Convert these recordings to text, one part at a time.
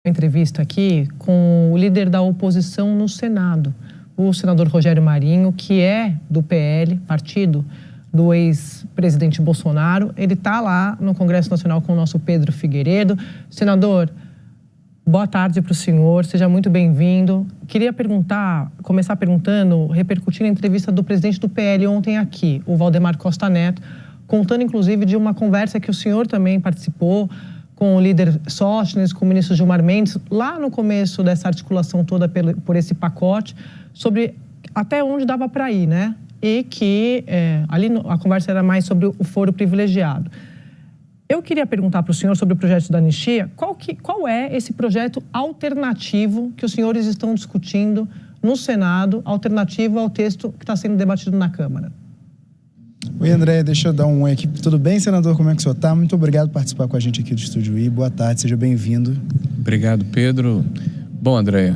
entrevista aqui com o líder da oposição no Senado, o senador Rogério Marinho, que é do PL, partido do ex-presidente Bolsonaro. Ele está lá no Congresso Nacional com o nosso Pedro Figueiredo. Senador, boa tarde para o senhor, seja muito bem-vindo. Queria começar perguntando, repercutindo a entrevista do presidente do PL ontem aqui, o Valdemar Costa Neto, contando inclusive de uma conversa que o senhor também participou com o líder Sóstenes, com o ministro Gilmar Mendes, lá no começo dessa articulação toda por esse pacote, sobre até onde dava para ir, né? E que ali a conversa era mais sobre o foro privilegiado. Eu queria perguntar para o senhor sobre o projeto da anistia, qual é esse projeto alternativo que os senhores estão discutindo no Senado, alternativo ao texto que está sendo debatido na Câmara? Oi, André, deixa eu dar um oi aqui. Tudo bem, senador? Como é que o senhor está? Muito obrigado por participar com a gente aqui do Estúdio I. Boa tarde, seja bem-vindo. Obrigado, Pedro. Bom, André,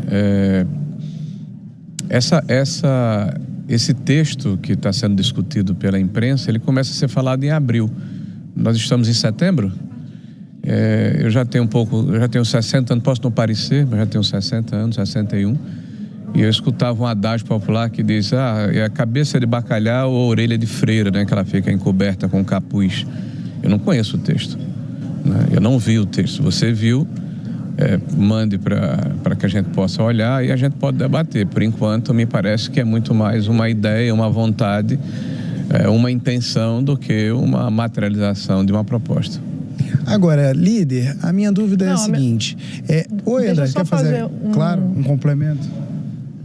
esse texto que está sendo discutido pela imprensa, ele começa a ser falado em abril. Nós estamos em setembro. Eu já tenho 60 anos, posso não parecer, mas já tenho 60 anos, 61. E eu escutava um adágio popular que diz, é a cabeça de bacalhau ou a orelha de freira, né, que ela fica encoberta com capuz. Eu não conheço o texto, né? Eu não vi o texto. Você viu, mande para que a gente possa olhar e a gente pode debater. Por enquanto, me parece que é muito mais uma ideia, uma vontade, uma intenção do que uma materialização de uma proposta. Agora, líder, a minha dúvida é a seguinte. Oi, André, quer fazer um complemento?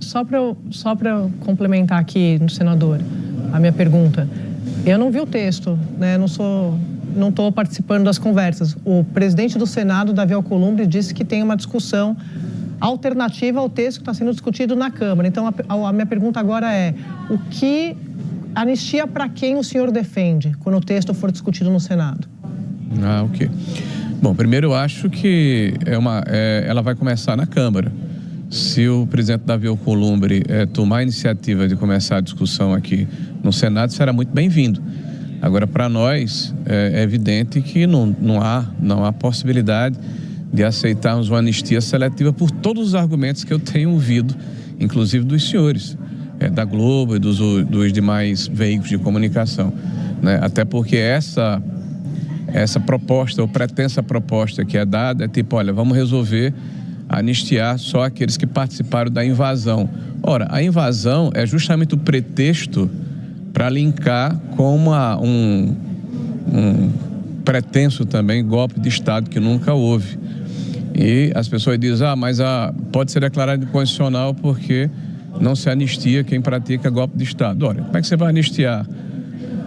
Só para eu complementar aqui no senador, a minha pergunta. Eu não vi o texto, né? Não estou participando das conversas. O presidente do Senado, Davi Alcolumbre, disse que tem uma discussão alternativa ao texto que está sendo discutido na Câmara. Então, a minha pergunta agora é: anistia para quem o senhor defende quando o texto for discutido no Senado? Ok. Bom, primeiro eu acho que ela vai começar na Câmara. Se o presidente Davi Alcolumbre tomar a iniciativa de começar a discussão aqui no Senado, será muito bem-vindo. Agora, para nós, é evidente que não há possibilidade de aceitarmos uma anistia seletiva por todos os argumentos que eu tenho ouvido, inclusive dos senhores, da Globo e dos demais veículos de comunicação, né? Até porque essa proposta, ou pretensa proposta que é dada, é tipo, olha, vamos resolver anistiar só aqueles que participaram da invasão. Ora, a invasão é justamente o pretexto para linkar com um pretenso também golpe de Estado que nunca houve. E as pessoas dizem, mas pode ser declarado inconstitucional porque não se anistia quem pratica golpe de Estado. Ora, como é que você vai anistiar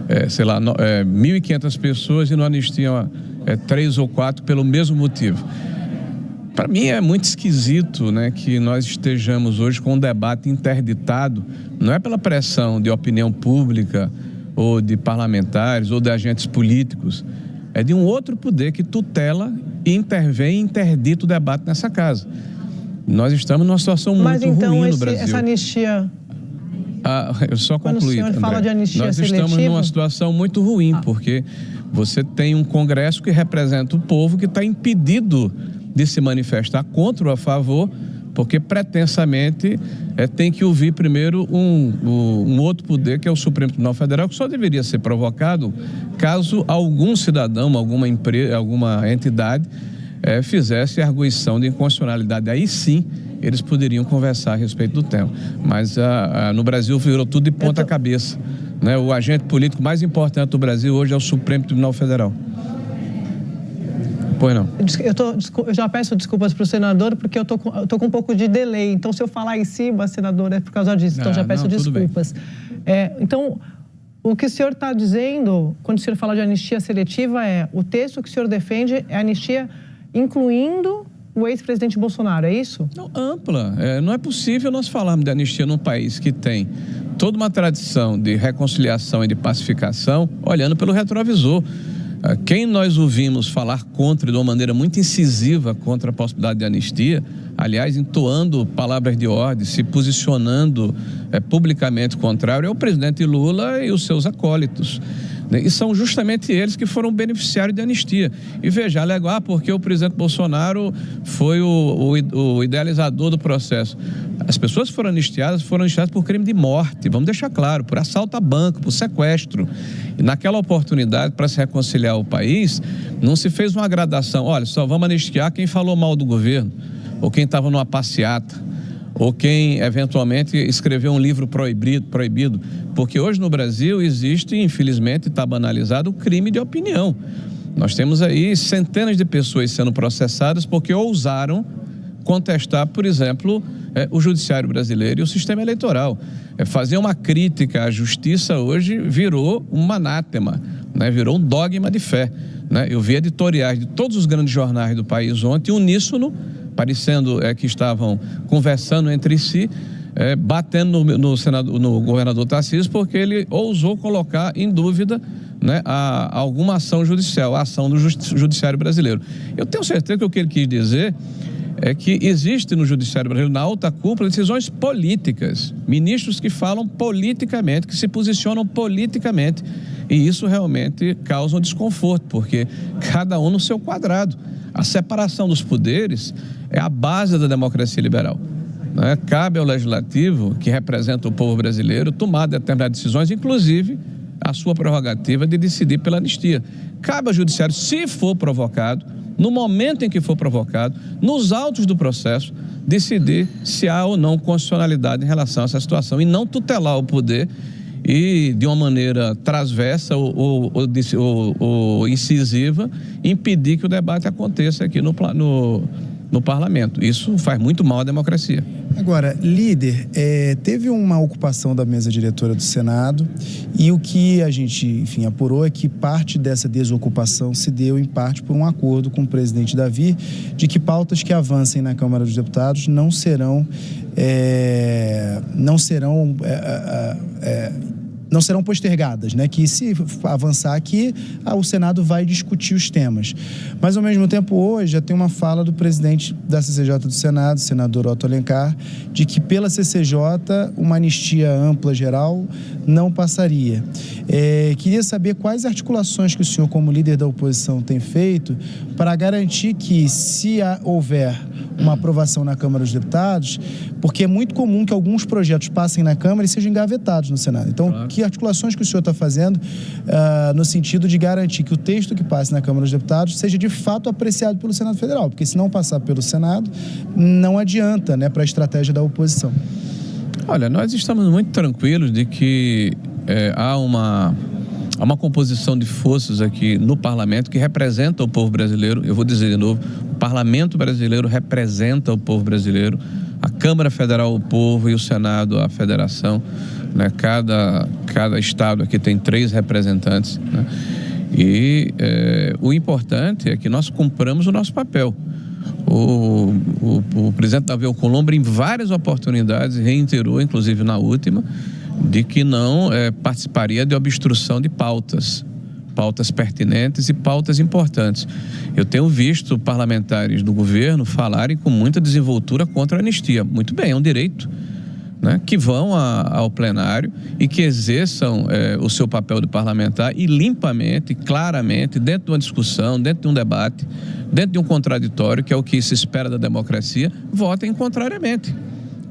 1.500 pessoas e não anistiam 3 ou 4 pelo mesmo motivo? Para mim é muito esquisito, né, que nós estejamos hoje com um debate interditado, não é pela pressão de opinião pública ou de parlamentares ou de agentes políticos, é de um outro poder que tutela, intervém e interdita o debate nessa casa. Nós estamos numa situação muito ruim no Brasil. Essa anistia... eu só concluí, quando o senhor André, fala de anistia nós seletiva... estamos numa situação muito ruim, porque você tem um Congresso que representa o povo que está impedido de se manifestar contra ou a favor, porque pretensamente tem que ouvir primeiro um outro poder, que é o Supremo Tribunal Federal, que só deveria ser provocado caso algum cidadão, alguma empresa, alguma entidade fizesse arguição de inconstitucionalidade. Aí sim eles poderiam conversar a respeito do tema. Mas no Brasil virou tudo de ponta cabeça, né? O agente político mais importante do Brasil hoje é o Supremo Tribunal Federal. Pois não. Eu já peço desculpas para o senador, porque eu tô com um pouco de delay. Então, se eu falar em cima, senador, é por causa disso. Então, já peço desculpas. Então, o que o senhor está dizendo, quando o senhor fala de anistia seletiva, o texto que o senhor defende é anistia incluindo o ex-presidente Bolsonaro, é isso? Não, ampla. Não é possível nós falarmos de anistia num país que tem toda uma tradição de reconciliação e de pacificação, olhando pelo retrovisor. Quem nós ouvimos falar contra, de uma maneira muito incisiva, contra a possibilidade de anistia, aliás, entoando palavras de ordem, se posicionando publicamente contrário, é o presidente Lula e os seus acólitos. né? E são justamente eles que foram beneficiários de anistia. E veja, alegam, porque o presidente Bolsonaro foi o idealizador do processo. As pessoas que foram anistiadas por crime de morte, vamos deixar claro, por assalto a banco, por sequestro. E naquela oportunidade, para se reconciliar o país, não se fez uma gradação. Olha, só vamos anistiar quem falou mal do governo, ou quem estava numa passeata, ou quem eventualmente escreveu um livro proibido. Porque hoje no Brasil existe, infelizmente, está banalizado o crime de opinião. Nós temos aí centenas de pessoas sendo processadas porque ousaram contestar, por exemplo, o judiciário brasileiro e o sistema eleitoral. Fazer uma crítica à justiça hoje virou um anátema, né? Virou um dogma de fé, né? Eu vi editoriais de todos os grandes jornais do país ontem, uníssono, parecendo que estavam conversando entre si, batendo no governador Tarcísio, porque ele ousou colocar em dúvida, né, alguma ação judicial, a ação do judiciário brasileiro. Eu tenho certeza que o que ele quis dizer é que existe no judiciário brasileiro, na alta cúpula, decisões políticas, ministros que falam politicamente, que se posicionam politicamente, e isso realmente causa um desconforto, porque cada um no seu quadrado. A separação dos poderes é a base da democracia liberal, né? Cabe ao legislativo, que representa o povo brasileiro, tomar determinadas decisões, inclusive a sua prerrogativa de decidir pela anistia. Cabe ao judiciário, se for provocado, no momento em que for provocado, nos autos do processo, decidir se há ou não constitucionalidade em relação a essa situação e não tutelar o poder e, de uma maneira transversa ou incisiva, impedir que o debate aconteça aqui no parlamento. Isso faz muito mal à democracia. Agora, líder, teve uma ocupação da mesa diretora do Senado e o que a gente, enfim, apurou é que parte dessa desocupação se deu, em parte, por um acordo com o presidente Davi de que pautas que avancem na Câmara dos Deputados não serão postergadas, né? Que se avançar aqui, o Senado vai discutir os temas. Mas, ao mesmo tempo, hoje já tem uma fala do presidente da CCJ do Senado, senador Otto Alencar, de que pela CCJ uma anistia ampla geral não passaria. Queria saber quais articulações que o senhor, como líder da oposição, tem feito para garantir que, se houver uma aprovação na Câmara dos Deputados, porque é muito comum que alguns projetos passem na Câmara e sejam engavetados no Senado. Então, claro, que articulações que o senhor está fazendo no sentido de garantir que o texto que passe na Câmara dos Deputados seja de fato apreciado pelo Senado Federal? Porque se não passar pelo Senado, não adianta, né, para a estratégia da oposição. Olha, nós estamos muito tranquilos de que há uma composição de forças aqui no parlamento que representa o povo brasileiro. Eu vou dizer de novo, o parlamento brasileiro representa o povo brasileiro, a Câmara Federal o povo e o Senado a federação, né? Cada estado aqui tem 3 representantes, né? E o importante é que nós cumpramos o nosso papel. O presidente Davi Alcolumbre, em várias oportunidades, reiterou, inclusive na última, de que não participaria de obstrução de pautas pertinentes e pautas importantes. Eu tenho visto parlamentares do governo falarem com muita desenvoltura contra a anistia. Muito bem, é um direito, né? Que vão ao plenário e que exerçam o seu papel de parlamentar e limpamente, claramente, dentro de uma discussão, dentro de um debate, dentro de um contraditório, que é o que se espera da democracia, votem contrariamente,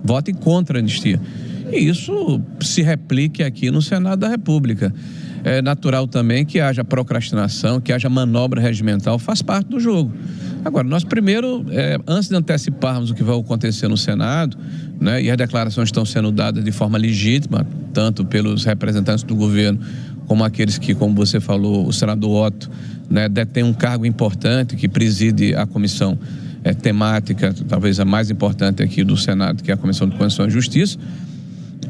votem contra a anistia. E isso se replique aqui no Senado da República. É natural também que haja procrastinação, que haja manobra regimental, faz parte do jogo. Agora, nós primeiro, antes de anteciparmos o que vai acontecer no Senado, né, e as declarações estão sendo dadas de forma legítima, tanto pelos representantes do governo, como aqueles que, como você falou, o senador Otto, né, detém um cargo importante que preside a comissão temática, talvez a mais importante aqui do Senado, que é a Comissão de Constituição e Justiça.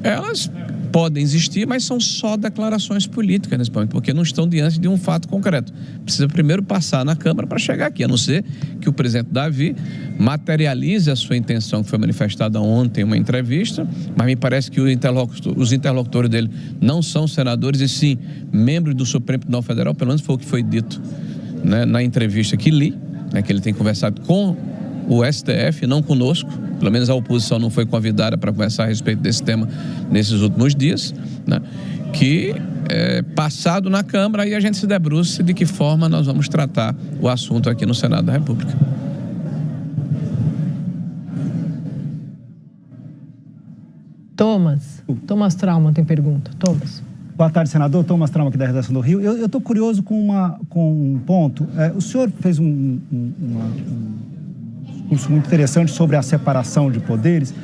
Elas podem existir, mas são só declarações políticas nesse momento, porque não estão diante de um fato concreto. Precisa primeiro passar na Câmara para chegar aqui, a não ser que o presidente Davi materialize a sua intenção, que foi manifestada ontem em uma entrevista, mas me parece que os interlocutores dele não são senadores, e sim membros do Supremo Tribunal Federal, pelo menos foi o que foi dito, né, na entrevista que li, né, que ele tem conversado com o STF, não conosco, pelo menos a oposição não foi convidada para conversar a respeito desse tema nesses últimos dias, né? Que passado na Câmara, aí a gente se debruça de que forma nós vamos tratar o assunto aqui no Senado da República. Thomas Trauma tem pergunta. Thomas. Boa tarde, senador. Thomas Trauma, aqui da redação do Rio. Eu estou curioso com um ponto. O senhor fez um discurso muito interessante sobre a separação de poderes.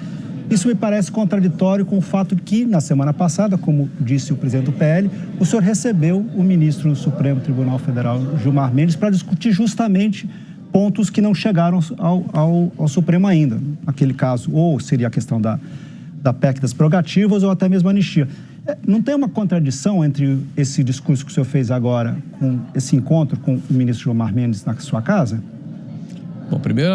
Isso me parece contraditório com o fato de que, na semana passada, como disse o presidente do PL, o senhor recebeu o ministro do Supremo Tribunal Federal, Gilmar Mendes, para discutir justamente pontos que não chegaram ao Supremo ainda. Naquele caso, ou seria a questão da PEC das prerrogativas ou até mesmo a anistia. Não tem uma contradição entre esse discurso que o senhor fez agora com esse encontro com o ministro Gilmar Mendes na sua casa? Bom, primeiro,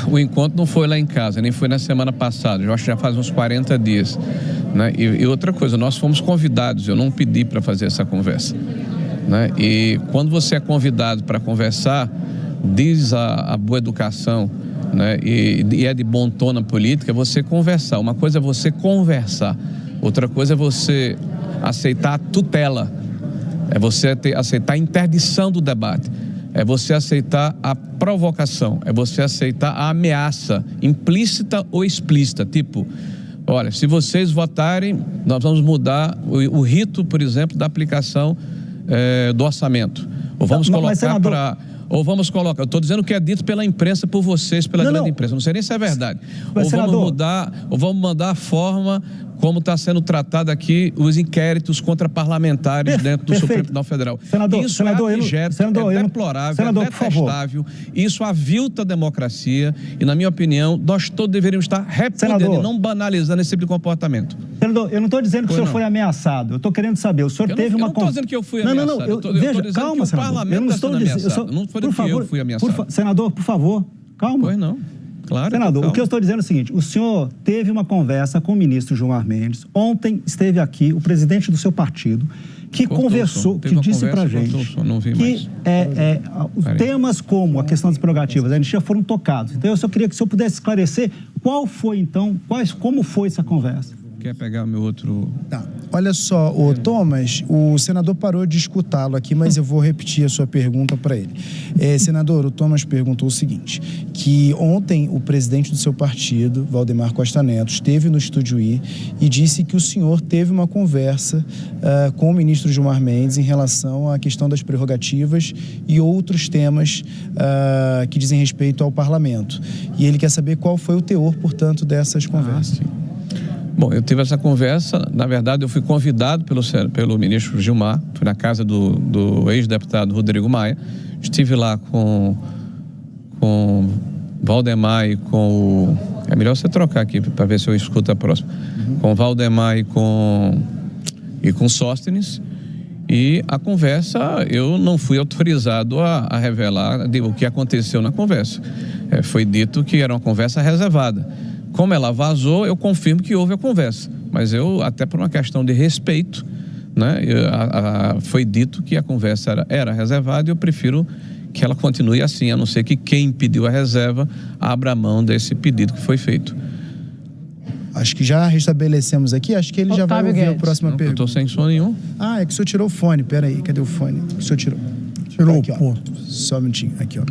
o encontro não foi lá em casa, nem foi na semana passada, eu acho que já faz uns 40 dias. Né? E outra coisa, nós fomos convidados, eu não pedi para fazer essa conversa. Né? E quando você é convidado para conversar, diz a boa educação, né? E é de bom tom na política, você conversar. Uma coisa é você conversar, outra coisa é você aceitar a tutela, é você aceitar a interdição do debate. É você aceitar a provocação, é você aceitar a ameaça, implícita ou explícita. Tipo, olha, se vocês votarem, nós vamos mudar o rito, por exemplo, da aplicação do orçamento. Ou vamos colocar para... Ou vamos colocar, eu estou dizendo que é dito pela imprensa, por vocês, pela grande imprensa, não sei nem se é verdade. Ou vamos mudar a forma como está sendo tratado aqui os inquéritos contra parlamentares dentro do Supremo Tribunal Federal. Isso é abjeto, é deplorável, é detestável, isso avilta a democracia e, na minha opinião, nós todos deveríamos estar repudiando e não banalizando esse tipo de comportamento. Senador, eu não estou dizendo que o senhor foi ameaçado, eu estou querendo saber, o senhor teve uma... Eu não estou dizendo que eu fui ameaçado, eu estou dizendo que o parlamento está sendo ameaçado, não estou dizendo que eu fui ameaçado. Senador, por favor, calma. Pois não. Claro, senador, o que eu estou dizendo é o seguinte, o senhor teve uma conversa com o ministro Gilmar Mendes, ontem esteve aqui o presidente do seu partido, que conversou, que disse pra gente que temas como a questão das prerrogativas, a anistia foram tocados. Então eu só queria que o senhor pudesse esclarecer qual foi então, como foi essa conversa. Quer pegar o meu outro... Tá. Olha só, Thomas, o senador parou de escutá-lo aqui, mas eu vou repetir a sua pergunta para ele. Senador, o Thomas perguntou o seguinte, que ontem o presidente do seu partido, Valdemar Costa Neto, esteve no Estúdio I e disse que o senhor teve uma conversa com o ministro Gilmar Mendes em relação à questão das prerrogativas e outros temas que dizem respeito ao parlamento. E ele quer saber qual foi o teor, portanto, dessas conversas. Bom, eu tive essa conversa, na verdade eu fui convidado pelo ministro Gilmar, fui na casa do ex-deputado Rodrigo Maia, estive lá com Valdemar e com o... É melhor você trocar aqui para ver se eu escuto a próxima. Com Valdemar e com Sóstenes, e a conversa eu não fui autorizado a revelar o que aconteceu na conversa. Foi dito que era uma conversa reservada. Como ela vazou, eu confirmo que houve a conversa. Mas eu, até por uma questão de respeito, né, foi dito que a conversa era reservada e eu prefiro que ela continue assim, a não ser que quem pediu a reserva abra mão desse pedido que foi feito. Acho que já restabelecemos aqui, acho que ele já vai ouvir a próxima pergunta. Eu estou sem som nenhum. Ah, é que o senhor tirou o fone, peraí, cadê o fone? O senhor tirou. Tirou aqui, o ponto. Só um minutinho, aqui, ó.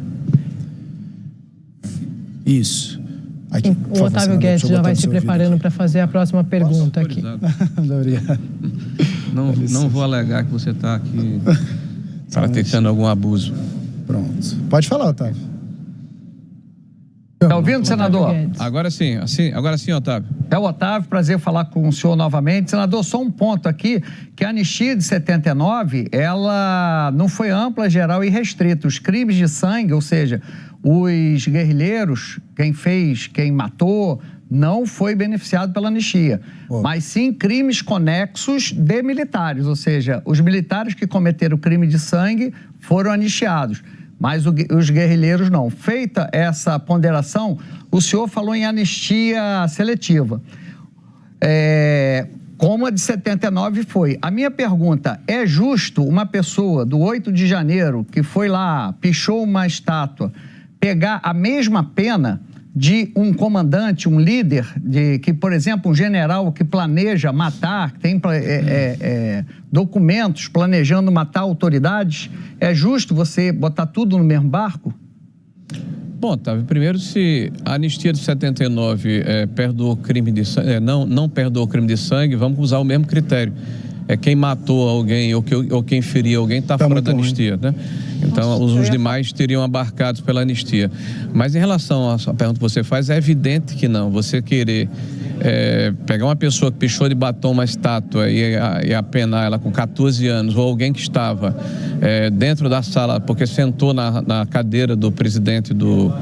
Isso. Aqui, o Otávio Guedes já vai se preparando para fazer a próxima pergunta aqui. Muito obrigado. Não vou alegar que você está aqui praticando algum abuso. Pronto. Pode falar, Otávio. Está ouvindo, senador? Agora sim, Otávio. É o Otávio, prazer falar com o senhor novamente. Senador, só um ponto aqui, que a anistia de 79, ela não foi ampla, geral e restrita. Os crimes de sangue, ou seja, os guerrilheiros, quem matou, não foi beneficiado pela anistia. Mas sim crimes conexos de militares, ou seja, os militares que cometeram crime de sangue foram anistiados. Mas os guerrilheiros não. Feita essa ponderação, o senhor falou em anistia seletiva. Como a de 79 foi. A minha pergunta, é justo uma pessoa do 8 de janeiro que foi lá, pichou uma estátua, pegar a mesma pena de um comandante, um líder, que, por exemplo, um general que planeja matar, que tem documentos planejando matar autoridades, é justo você botar tudo no mesmo barco? Bom, Otávio, primeiro, se a anistia de 79 perdoou crime de sangue, não perdoou crime de sangue, vamos usar o mesmo critério. Quem matou alguém ou quem feriu alguém está fora da anistia, né? Então, os demais teriam abarcados pela anistia. Mas em relação à pergunta que você faz, é evidente que não. Você querer pegar uma pessoa que pichou de batom uma estátua e apenar ela com 14 anos, ou alguém que estava dentro da sala, porque sentou na cadeira do presidente do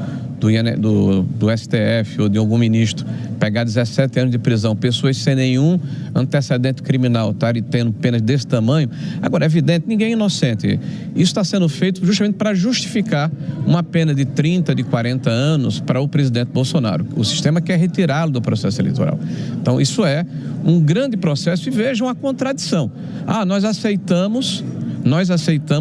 STF ou de algum ministro, pegar 17 anos de prisão, pessoas sem nenhum antecedente criminal, estarem tendo penas desse tamanho. Agora, é evidente, ninguém é inocente. Isso está sendo feito justamente para justificar uma pena de 30, de 40 anos para o presidente Bolsonaro. O sistema quer retirá-lo do processo eleitoral. Então, isso é um grande processo e vejam a contradição. Nós aceitamos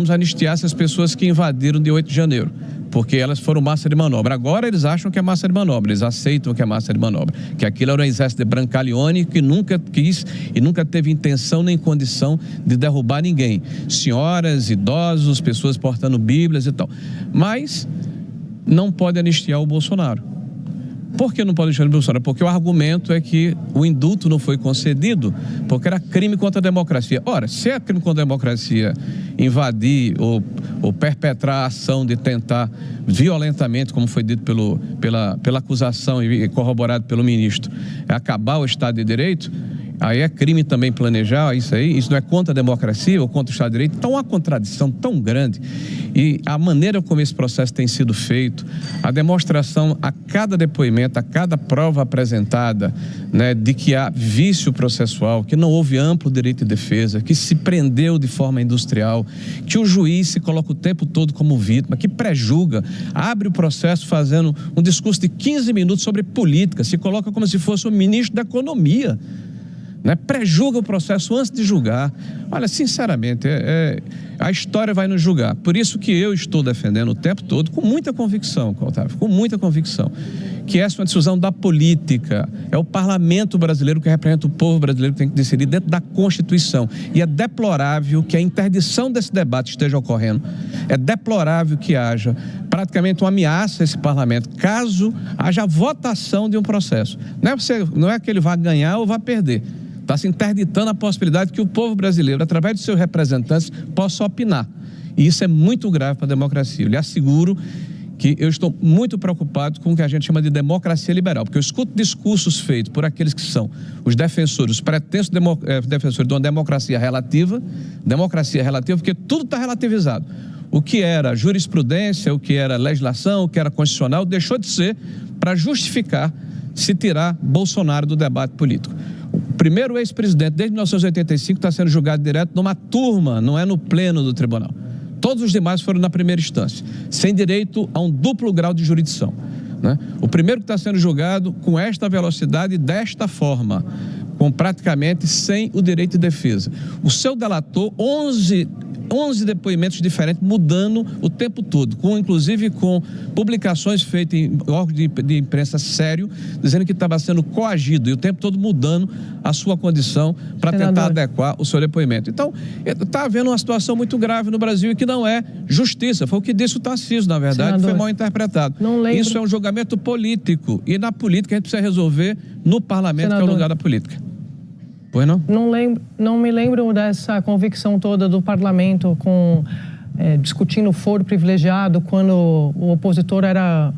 anistiar essas pessoas que invadiram de 8 de janeiro. Porque elas foram massa de manobra. Agora eles acham que é massa de manobra, eles aceitam que é massa de manobra. Que aquilo era um exército de Brancaleone que nunca quis e nunca teve intenção nem condição de derrubar ninguém. Senhoras, idosos, pessoas portando bíblias e tal. Mas não pode anistiar o Bolsonaro. Por que não pode anistiar o Bolsonaro? Porque o argumento é que o indulto não foi concedido porque era crime contra a democracia. Ora, se é crime contra a democracia invadir ou perpetrar a ação de tentar violentamente, como foi dito pela acusação e corroborado pelo ministro, acabar o Estado de Direito, aí é crime também planejar isso não é contra a democracia ou contra o Estado de Direito. Então, uma contradição tão grande. E a maneira como esse processo tem sido feito, a demonstração a cada depoimento, a cada prova apresentada, né, de que há vício processual, que não houve amplo direito de defesa, que se prendeu de forma industrial, que o juiz se coloca o tempo todo como vítima, que pré-julga, abre o processo fazendo um discurso de 15 minutos sobre política, se coloca como se fosse o ministro da Economia, né? Pré-julga o processo antes de julgar. Olha, sinceramente, a história vai nos julgar. Por isso que eu estou defendendo o tempo todo, com muita convicção, Otávio, com muita convicção, que essa é uma decisão da política. É o parlamento brasileiro que representa o povo brasileiro que tem que decidir dentro da Constituição. E é deplorável que a interdição desse debate esteja ocorrendo. É deplorável que haja praticamente uma ameaça a esse parlamento, caso haja votação de um processo. Não é que ele vá ganhar ou vá perder. Está se interditando a possibilidade que o povo brasileiro, através de seus representantes, possa opinar. E isso é muito grave para a democracia. Eu lhe asseguro que eu estou muito preocupado com o que a gente chama de democracia liberal, porque eu escuto discursos feitos por aqueles que são os defensores, os pretensos defensores de uma democracia relativa, porque tudo está relativizado. O que era jurisprudência, o que era legislação, o que era constitucional, deixou de ser para justificar se tirar Bolsonaro do debate político. O primeiro ex-presidente, desde 1985, está sendo julgado direto numa turma, não é no pleno do tribunal. Todos os demais foram na primeira instância, sem direito a um duplo grau de jurisdição, né? O primeiro que está sendo julgado com esta velocidade e desta forma, com praticamente sem o direito de defesa. O seu delator, 11 depoimentos diferentes, mudando o tempo todo, inclusive com publicações feitas em órgãos de imprensa sério, dizendo que estava sendo coagido e o tempo todo mudando a sua condição para tentar adequar o seu depoimento. Então, está havendo uma situação muito grave no Brasil e que não é justiça. Foi o que disse o Tarcísio, na verdade, senador, foi mal interpretado. Isso é um julgamento político e na política a gente precisa resolver no parlamento, senador, que é o lugar da política. Pois não? Não me lembro dessa convicção toda do parlamento discutindo o foro privilegiado quando o opositor era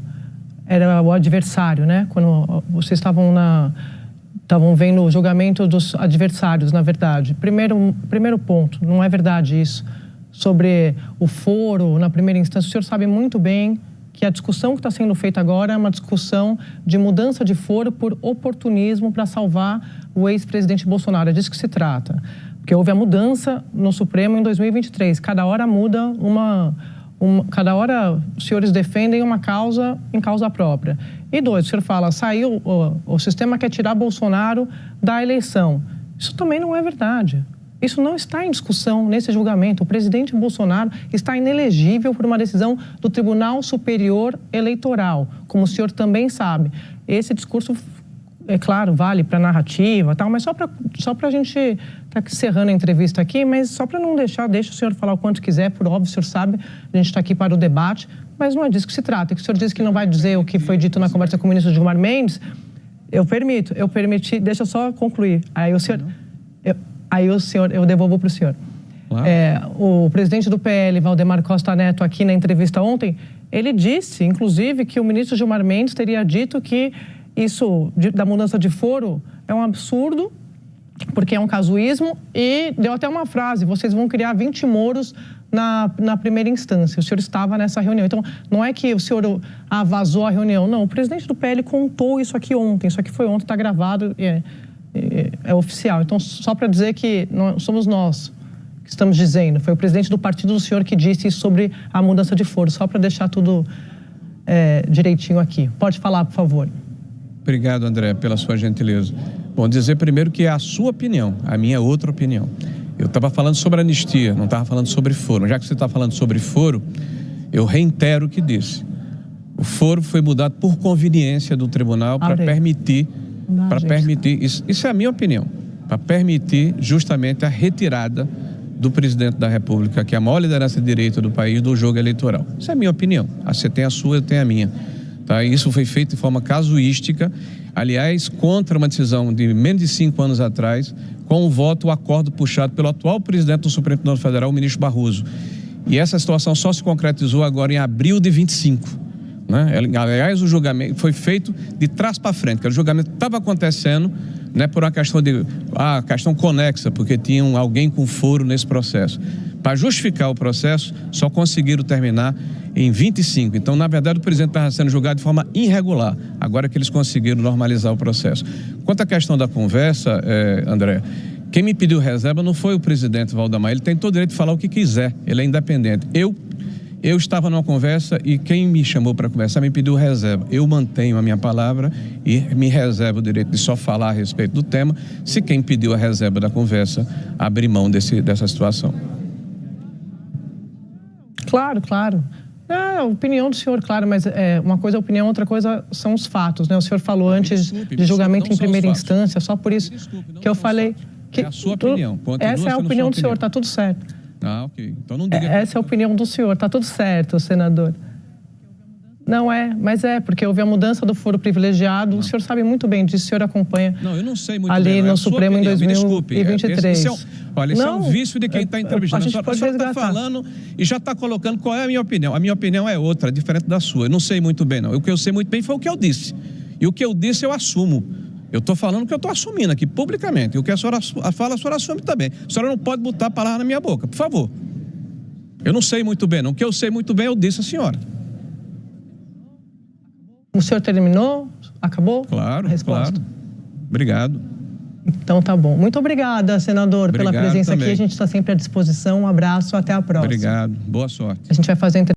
o adversário, né? Quando vocês estavam vendo o julgamento dos adversários, na verdade. Primeiro ponto, não é verdade isso. Sobre o foro, na primeira instância, o senhor sabe muito bem que a discussão que está sendo feita agora é uma discussão de mudança de foro por oportunismo para salvar o ex-presidente Bolsonaro. É disso que se trata. Porque houve a mudança no Supremo em 2023. Cada hora muda cada hora os senhores defendem uma causa em causa própria. E dois, o senhor fala, o sistema quer tirar Bolsonaro da eleição. Isso também não é verdade. Isso não está em discussão nesse julgamento. O presidente Bolsonaro está inelegível por uma decisão do Tribunal Superior Eleitoral, como o senhor também sabe. Esse discurso, é claro, vale para narrativa, tal, mas só para a gente estar encerrando a entrevista aqui, mas só para não deixa o senhor falar o quanto quiser, por óbvio, o senhor sabe, a gente está aqui para o debate, mas não é disso que se trata. Que o senhor disse que não vai dizer o que foi dito na conversa com o ministro Gilmar Mendes. Eu permiti, deixa eu só concluir. Eu devolvo para o senhor. Claro. O presidente do PL, Valdemar Costa Neto, aqui na entrevista ontem, ele disse, inclusive, que o ministro Gilmar Mendes teria dito que isso da mudança de foro é um absurdo, porque é um casuísmo, e deu até uma frase: vocês vão criar 20 moros na primeira instância. O senhor estava nessa reunião. Então, não é que o senhor vazou a reunião. Não, o presidente do PL contou isso aqui ontem. Isso aqui foi ontem, está gravado, é oficial. Então, só para dizer que somos nós que estamos dizendo. Foi o presidente do partido do senhor que disse isso sobre a mudança de foro. Só para deixar tudo direitinho aqui. Pode falar, por favor. Obrigado, André, pela sua gentileza. Bom, dizer primeiro que é a sua opinião, a minha é outra opinião. Eu estava falando sobre anistia, não estava falando sobre foro. Já que você está falando sobre foro, eu reitero o que disse. O foro foi mudado por conveniência do tribunal para permitir isso é a minha opinião, para permitir justamente a retirada do presidente da República, que é a maior liderança de direito do país, do jogo eleitoral. Isso é a minha opinião. Você tem a sua, eu tenho a minha. Tá? Isso foi feito de forma casuística, aliás, contra uma decisão de menos de 5 anos atrás, com o acordo puxado pelo atual presidente do Supremo Tribunal Federal, o ministro Barroso. E essa situação só se concretizou agora em abril de 25. Né? Aliás, o julgamento foi feito de trás para frente, que o julgamento estava acontecendo, né, por uma questão questão conexa, porque tinha alguém com foro nesse processo. Para justificar o processo, só conseguiram terminar em 25. Então, na verdade, o presidente estava sendo julgado de forma irregular. Agora que eles conseguiram normalizar o processo. Quanto à questão da conversa, André, quem me pediu reserva não foi o presidente Valdemar. Ele tem todo o direito de falar o que quiser. Ele é independente. Eu estava numa conversa e quem me chamou para conversar me pediu reserva. Eu mantenho a minha palavra e me reservo o direito de só falar a respeito do tema, se quem pediu a reserva da conversa abrir mão dessa situação. Claro. A opinião do senhor, claro, mas uma coisa é a opinião, outra coisa são os fatos, né? O senhor falou antes de julgamento em primeira instância, só por isso que eu falei... É a sua opinião. Essa é a opinião do senhor, está tudo certo. Ok. Então não diga... Essa é a opinião do senhor, está tudo certo, senador. Não mas porque houve a mudança do foro privilegiado, não. O senhor sabe muito bem disso, o senhor acompanha. Não, eu não sei muito ali bem. No Supremo em 2023. Isso é um vício de quem está entrevistando. A senhora está falando e já está colocando qual é a minha opinião. A minha opinião é outra, diferente da sua. Eu não sei muito bem, não. O que eu sei muito bem foi o que eu disse. E o que eu disse eu assumo. Eu estou falando o que eu estou assumindo aqui, publicamente. E o que a senhora fala, a senhora assume também. A senhora não pode botar a palavra na minha boca, por favor. Eu não sei muito bem, não. O que eu sei muito bem, eu disse à senhora. O senhor terminou? Acabou? Claro, resposta. Claro. Obrigado. Então tá bom. Muito obrigada, senador, pela presença também. Aqui. A gente está sempre à disposição. Um abraço, até a próxima. Obrigado. Boa sorte. A gente vai fazer